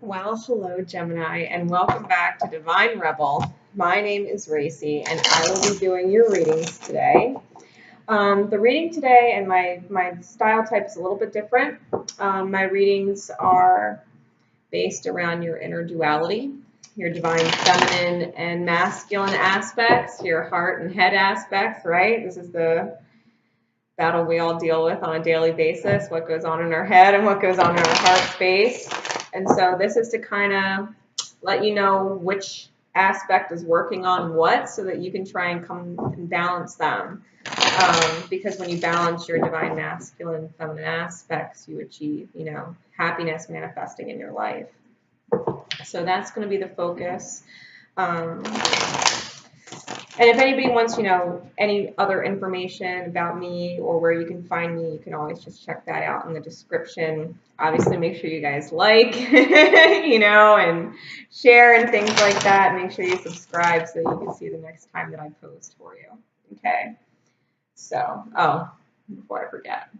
Well, hello, Gemini, and welcome back to Divine Rebel. My name is Racy, and I will be doing your readings today. The reading today and my style type is a little bit different. My readings are based around your inner duality, your divine feminine and masculine aspects, your heart and head aspects, right? This is the battle we all deal with on a daily basis, what goes on in our head and what goes on in our heart space. And so this is to kind of let you know which aspect is working on what so that you can try and come and balance them. Because when you balance your divine masculine and feminine aspects, you achieve, happiness manifesting in your life. So that's going to be the focus. And if anybody wants, any other information about me or where you can find me, you can always just check that out in the description. Obviously, make sure you guys like, and share and things like that. Make sure you subscribe so that you can see the next time that I post for you. Okay. So, before I forget,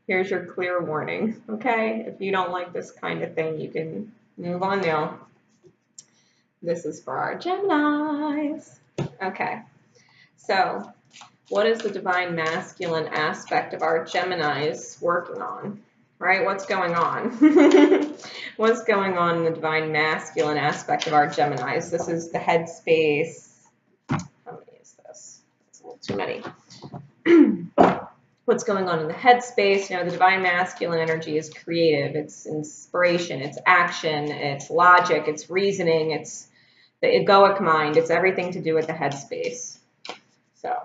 here's your clear warning. Okay. If you don't like this kind of thing, you can move on now. This is for our Geminis. Okay, so what is the divine masculine aspect of our Geminis working on? Right? What's going on? What's going on in the divine masculine aspect of our Geminis? This is the headspace. How many is this? It's a little too many. What's going on in the headspace? The divine masculine energy is creative. It's inspiration. It's action. It's logic. It's reasoning. It's the egoic mind. It's everything to do with the headspace. So,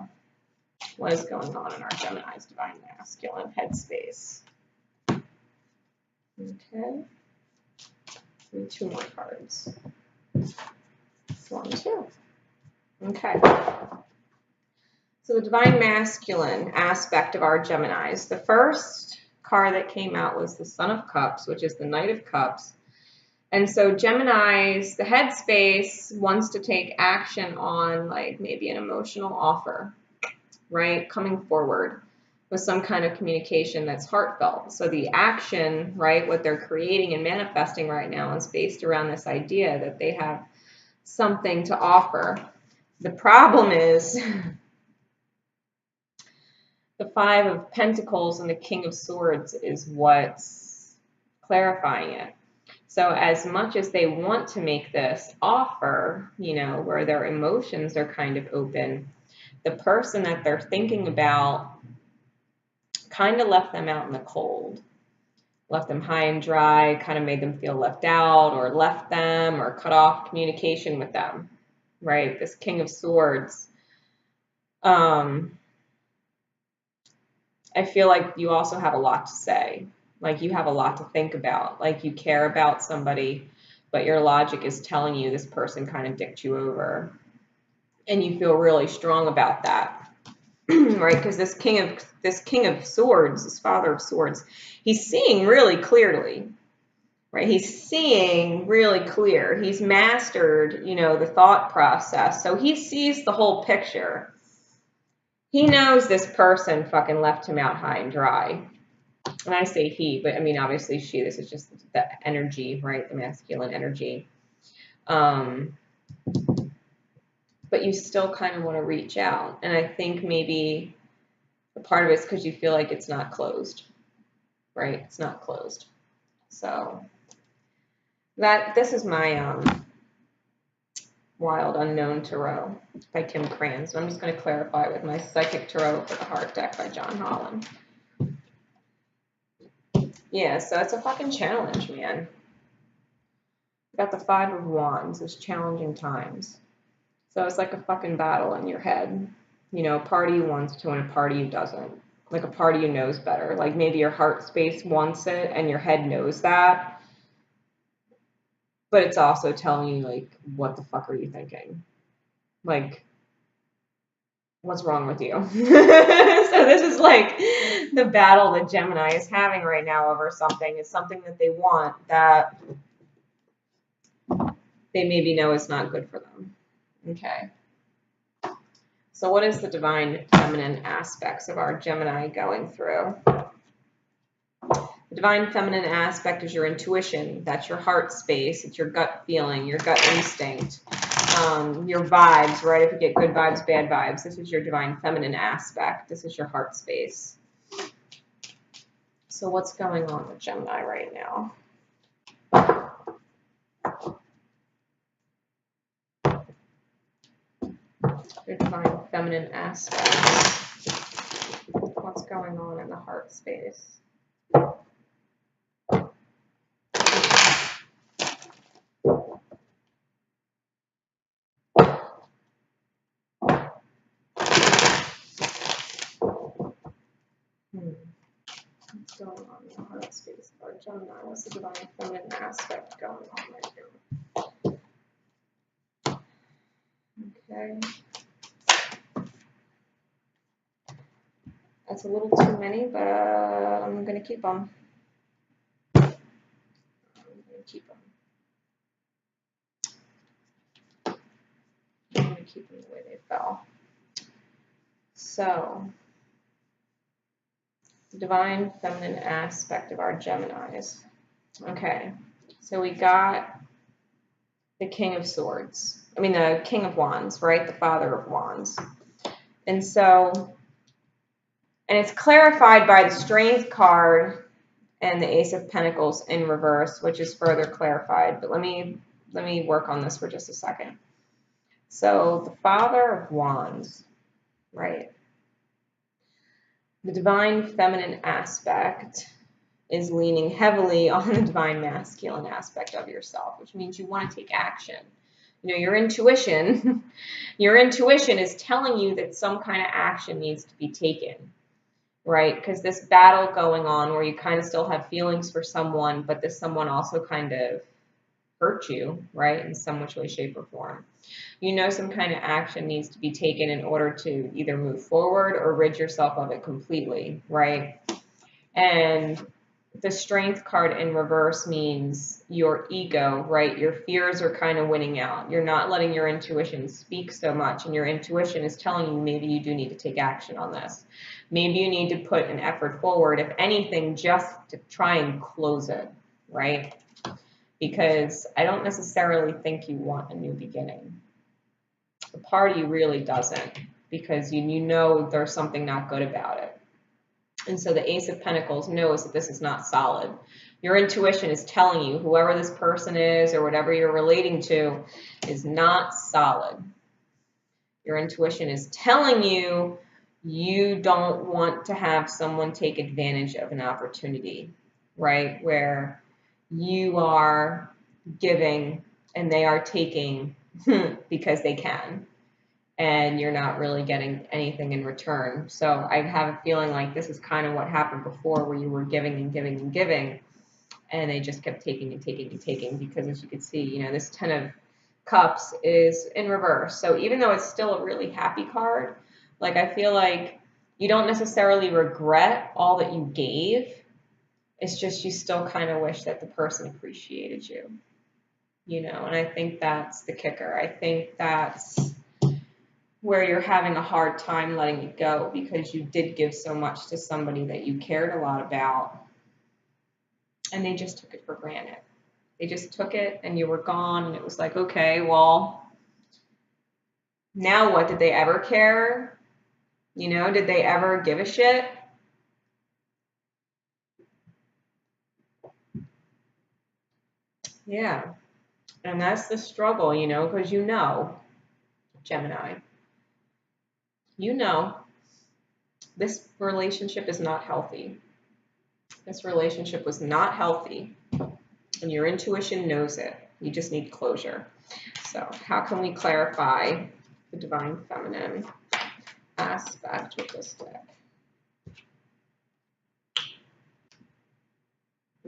what is going on in our Gemini's divine masculine headspace? Okay. And 2 more cards. 1, 2. Okay. So the divine masculine aspect of our Geminis. The first card that came out was the Son of Cups, which is the Knight of Cups. And so Geminis, the headspace wants to take action on maybe an emotional offer, right? Coming forward with some kind of communication that's heartfelt. So the action, right, what they're creating and manifesting right now is based around this idea that they have something to offer. The problem is the 5 of Pentacles and the King of Swords is what's clarifying it. So as much as they want to make this offer, where their emotions are kind of open, the person that they're thinking about kind of left them out in the cold, left them high and dry, kind of made them feel left out or left them or cut off communication with them, right? This King of Swords. I feel like you also have a lot to say. Like you have a lot to think about, like you care about somebody, but your logic is telling you this person kind of dicked you over. And you feel really strong about that, right? Because this King of Swords, this Father of Swords, he's seeing really clearly, right? He's seeing really clear. He's mastered, the thought process. So he sees the whole picture. He knows this person fucking left him out high and dry. And I say he, but I mean, obviously she, this is just the energy, right? The masculine energy. But you still kind of want to reach out. And I think maybe a part of it is because you feel like it's not closed, right? It's not closed. So this is my Wild Unknown Tarot by Kim Kranz. So I'm just going to clarify with my Psychic Tarot for the Heart deck by John Holland. Yeah, so it's a fucking challenge, man. Got the 5 of Wands. It's challenging times. So it's like a fucking battle in your head. A party you wants to and a party you doesn't. Like a party you knows better. Like maybe your heart space wants it and your head knows that. But it's also telling you, what the fuck are you thinking? What's wrong with you? So this is the battle that Gemini is having right now over something. It's something that they want that they maybe know is not good for them. Okay. So what is the divine feminine aspects of our Gemini going through? The divine feminine aspect is your intuition. That's your heart space. It's your gut feeling, your gut instinct, your vibes, right? If you get good vibes, bad vibes, this is your divine feminine aspect. This is your heart space. So what's going on with Gemini right now? Your divine feminine aspect. What's going on in the heart space? What's going on in the heart space for Gemini? What's the divine feminine aspect going on right now? Okay. That's a little too many, but I'm going to keep them. I'm going to keep them. I'm going to keep them the way they fell. So, the divine feminine aspect of our Geminis. Okay, so we got the King of Swords. I mean, the King of Wands, right? The Father of Wands. And so, and it's clarified by the Strength card and the Ace of Pentacles in reverse, which is further clarified. But let me work on this for just a second. So the Father of Wands, right? The divine feminine aspect is leaning heavily on the divine masculine aspect of yourself, which means you want to take action. You know, your intuition is telling you that some kind of action needs to be taken, right? Because this battle going on where you kind of still have feelings for someone, but this someone also kind of hurt you, right, in some which way, shape, or form. You know some kind of action needs to be taken in order to either move forward or rid yourself of it completely, right? And the Strength card in reverse means your ego, right? Your fears are kind of winning out. You're not letting your intuition speak so much, and your intuition is telling you maybe you do need to take action on this. Maybe you need to put an effort forward, if anything, just to try and close it, right? Because I don't necessarily think you want a new beginning. The part of you really doesn't, because you know there's something not good about it. And so the Ace of Pentacles knows that this is not solid. Your intuition is telling you whoever this person is or whatever you're relating to is not solid. Your intuition is telling you you don't want to have someone take advantage of an opportunity, right? Where you are giving and they are taking because they can, and you're not really getting anything in return. So I have a feeling like this is kind of what happened before, where you were giving and giving and giving, and they just kept taking and taking and taking, because as you can see, you know, this Ten of Cups is in reverse. So even though it's still a really happy card, like I feel like you don't necessarily regret all that you gave. It's just you still kind of wish that the person appreciated you, you know, and I think that's the kicker. I think that's where you're having a hard time letting it go, because you did give so much to somebody that you cared a lot about, and they just took it for granted. They just took it and you were gone, and it was like, okay, well, now what? Did they ever care? You know, did they ever give a shit? Yeah. And that's the struggle, you know, because you know, Gemini, you know, this relationship is not healthy. This relationship was not healthy, and your intuition knows it. You just need closure. So how can we clarify the divine feminine aspect with this deck?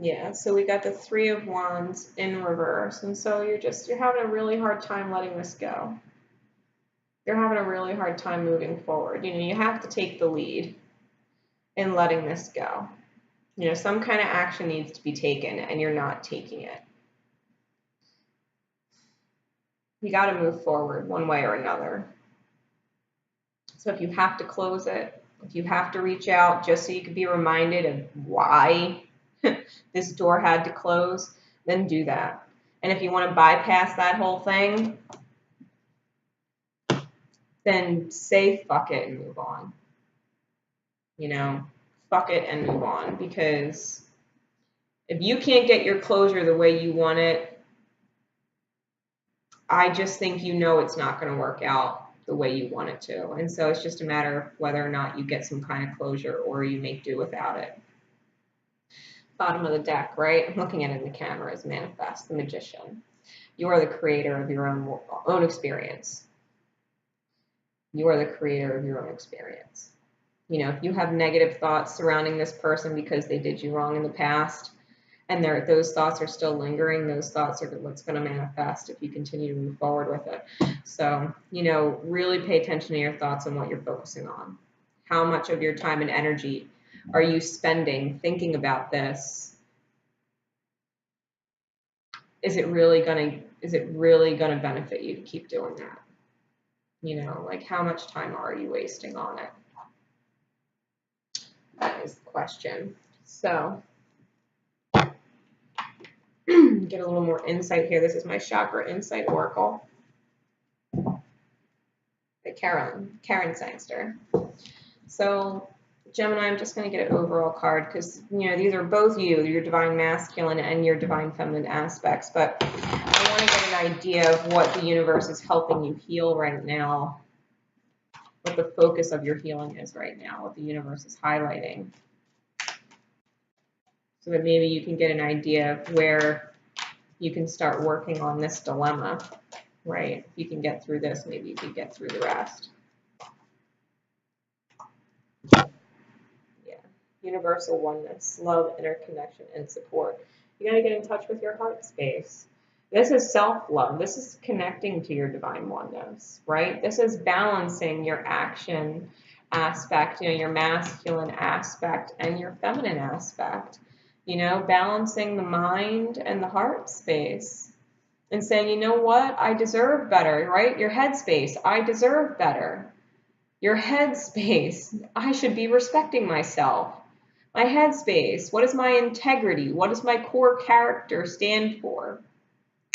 Yeah, so we got the Three of Wands in reverse, and so you're having a really hard time letting this go. You're having a really hard time moving forward. You know, you have to take the lead in letting this go. You know, some kind of action needs to be taken, and you're not taking it. You got to move forward one way or another. So if you have to close it, if you have to reach out just so you can be reminded of why this door had to close, then do that. And if you want to bypass that whole thing, then say fuck it and move on. You know, fuck it and move on. Because if you can't get your closure the way you want it, I just think you know it's not going to work out the way you want it to. And so it's just a matter of whether or not you get some kind of closure or you make do without it. Bottom of the deck, right? I'm looking at it in the camera as manifest, the magician. You are the creator of your own experience. You are the creator of your own experience. You know, if you have negative thoughts surrounding this person because they did you wrong in the past, and those thoughts are still lingering, those thoughts are what's going to manifest if you continue to move forward with it. So, you know, really pay attention to your thoughts and what you're focusing on. How much of your time and energy are you spending thinking about this? Is it really going to benefit you to keep doing that? You know, like how much time are you wasting on it? That is the question. So, get a little more insight here. This is my Chakra Insight Oracle by Karen Sangster. So, Gemini, I'm just going to get an overall card because, you know, these are both your divine masculine and your divine feminine aspects. But I want to get an idea of what the universe is helping you heal right now, what the focus of your healing is right now, what the universe is highlighting. So that maybe you can get an idea of where you can start working on this dilemma, right? If you can get through this, maybe you can get through the rest. Yeah. Universal oneness, love, interconnection, and support. You got to get in touch with your heart space. This is self-love. This is connecting to your divine oneness, right? This is balancing your action aspect, you know, your masculine aspect and your feminine aspect. You know, balancing the mind and the heart space and saying, you know what, I deserve better, right? Your head space, I deserve better. Your head space, I should be respecting myself. My head space, what is my integrity? What does my core character stand for?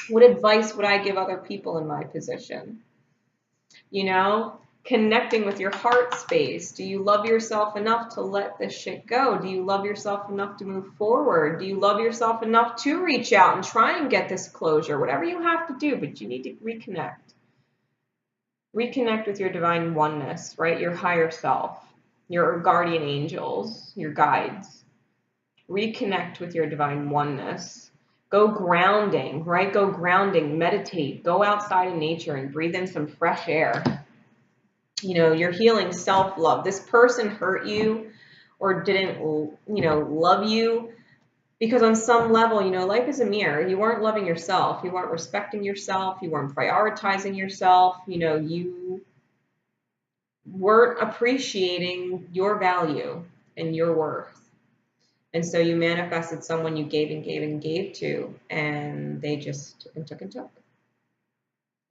What advice would I give other people in my position? You know, connecting with your heart space. Do you love yourself enough to let this shit go? Do you love yourself enough to move forward? Do you love yourself enough to reach out and try and get this closure? Whatever you have to do, but you need to reconnect. Reconnect with your divine oneness, right? Your higher self, your guardian angels, your guides. Reconnect with your divine oneness. Go grounding, right? Go grounding, meditate, go outside in nature and breathe in some fresh air. You know, you're healing self-love. This person hurt you or didn't, you know, love you because on some level, you know, life is a mirror. You weren't loving yourself. You weren't respecting yourself. You weren't prioritizing yourself. You know, you weren't appreciating your value and your worth. And so you manifested someone you gave and gave and gave to, and they just took and took and took.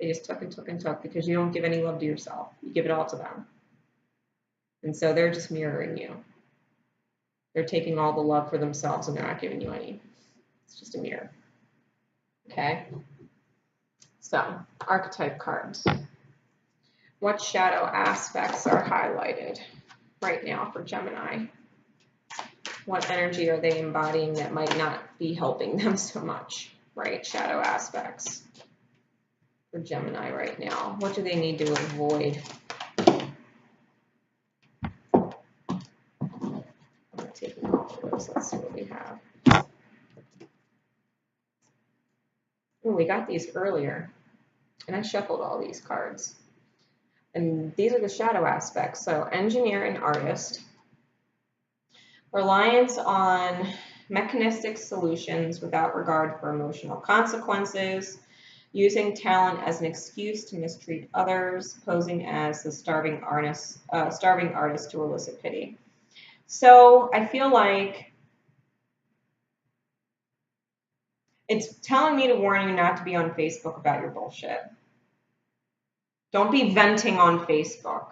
They just took and took and took because you don't give any love to yourself. You give it all to them. And so they're just mirroring you. They're taking all the love for themselves and they're not giving you any. It's just a mirror. Okay? So, archetype cards. What shadow aspects are highlighted right now for Gemini? What energy are they embodying that might not be helping them so much, right? Shadow aspects for Gemini right now. What do they need to avoid? I'm taking off of those. Let's see what we have. Oh, we got these earlier, and I shuffled all these cards. And these are the shadow aspects. So engineer and artist. Reliance on mechanistic solutions without regard for emotional consequences, using talent as an excuse to mistreat others, posing as the starving artist to elicit pity. So I feel like it's telling me to warn you not to be on Facebook about your bullshit. Don't be venting on Facebook,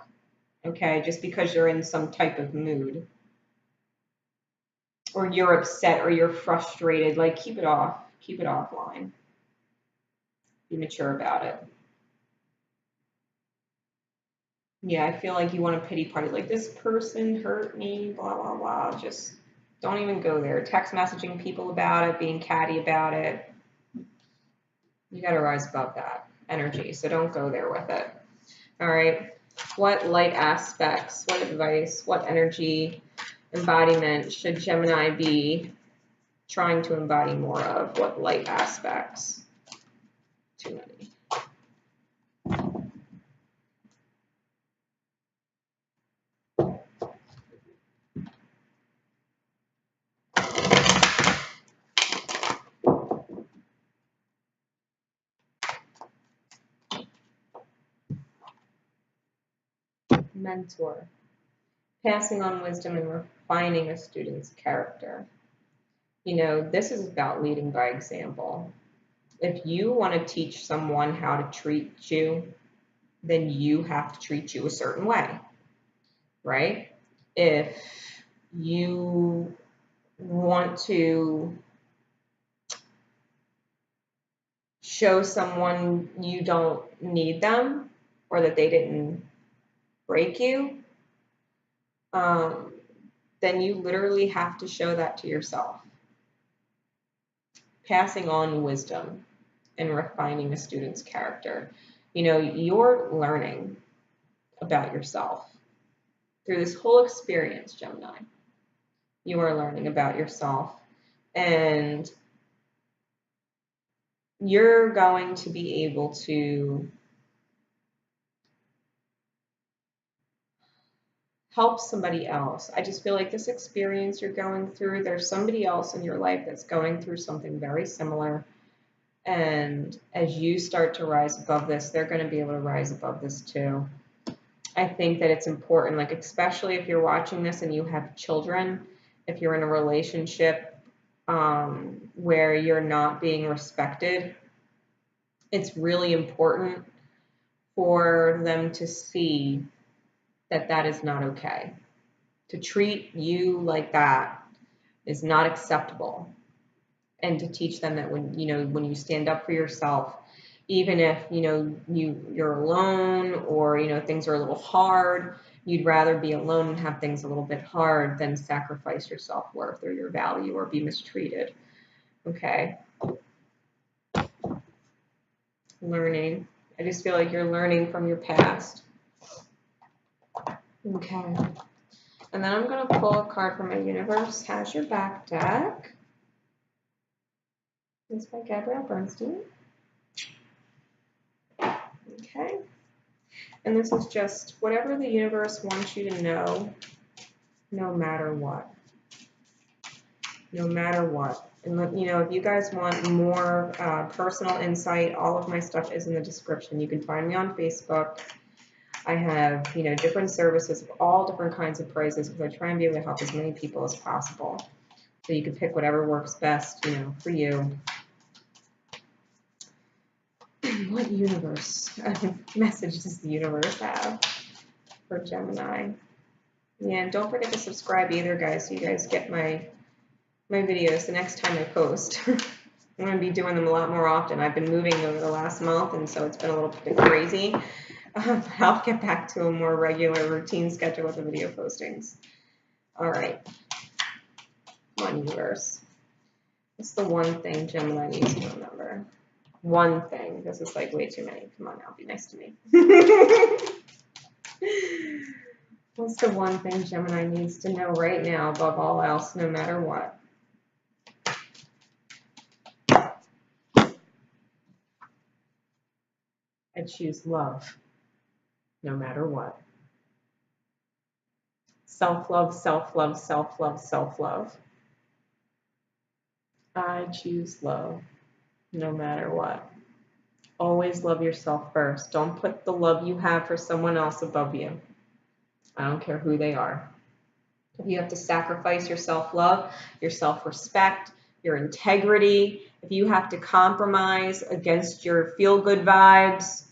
okay, just because you're in some type of mood. or you're upset or you're frustrated, like keep it off. Keep it offline. Be mature about it. Yeah, I feel like you want a pity party. Like, this person hurt me, blah, blah, blah. Just don't even go there. Text messaging people about it, being catty about it. You got to rise above that energy, so don't go there with it. All right. What light aspects, what advice, what energy embodiment should Gemini be trying to embody more of? What light aspects? Too many. Mentor. Passing on wisdom and refining a student's character. You know, this is about leading by example. If you want to teach someone how to treat you, then you have to treat you a certain way, right? If you want to show someone you don't need them or that they didn't break you, then you literally have to show that to yourself. Passing on wisdom and refining a student's character. You know, you're learning about yourself through this whole experience, Gemini. You are learning about yourself, and you're going to be able to help somebody else. I just feel like this experience you're going through, there's somebody else in your life that's going through something very similar. And as you start to rise above this, they're going to be able to rise above this too. I think that it's important, like especially if you're watching this and you have children, if you're in a relationship where you're not being respected, it's really important for them to see that that is not okay. To treat you like that is not acceptable. And to teach them that when you stand up for yourself, even if you're alone or things are a little hard, you'd rather be alone and have things a little bit hard than sacrifice your self-worth or your value or be mistreated. Okay. Learning. I just feel like you're learning from your past. Okay. And then I'm going to pull a card from my Universe Has Your Back deck. It's by Gabrielle Bernstein. Okay. And this is just whatever the universe wants you to know, no matter what. No matter what. And if you guys want more personal insight, all of my stuff is in the description. You can find me on Facebook. I have, different services of all different kinds of prices because I try and be able to help as many people as possible. So you can pick whatever works best, for you. What message does the universe have for Gemini? Yeah, and don't forget to subscribe either, guys, so you guys get my videos the next time I post. I'm going to be doing them a lot more often. I've been moving over the last month, and so it's been a little bit crazy. I'll get back to a more regular routine schedule with the video postings. All right. Come on, universe. What's the one thing Gemini needs to remember? One thing. This is like way too many. Come on now, be nice to me. What's the one thing Gemini needs to know right now above all else, no matter what? I choose love, no matter what. Self-love, self-love, self-love, self-love. I choose love, no matter what. Always love yourself first. Don't put the love you have for someone else above you. I don't care who they are. If you have to sacrifice your self-love, your self-respect, your integrity, if you have to compromise against your feel-good vibes,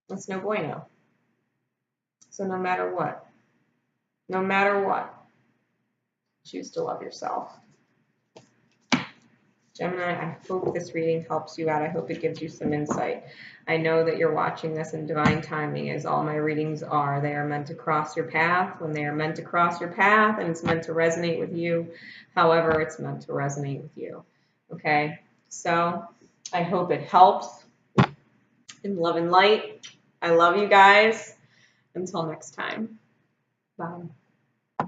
that's no bueno. So no matter what, Choose to love yourself. Gemini, I hope this reading helps you out. I hope it gives you some insight. I know that you're watching this in divine timing, as all my readings are. They are meant to cross your path when they are meant to cross your path, and it's meant to resonate with you. However, it's meant to resonate with you. Okay? So I hope it helps. In love and light, I love you guys. Until next time. Bye.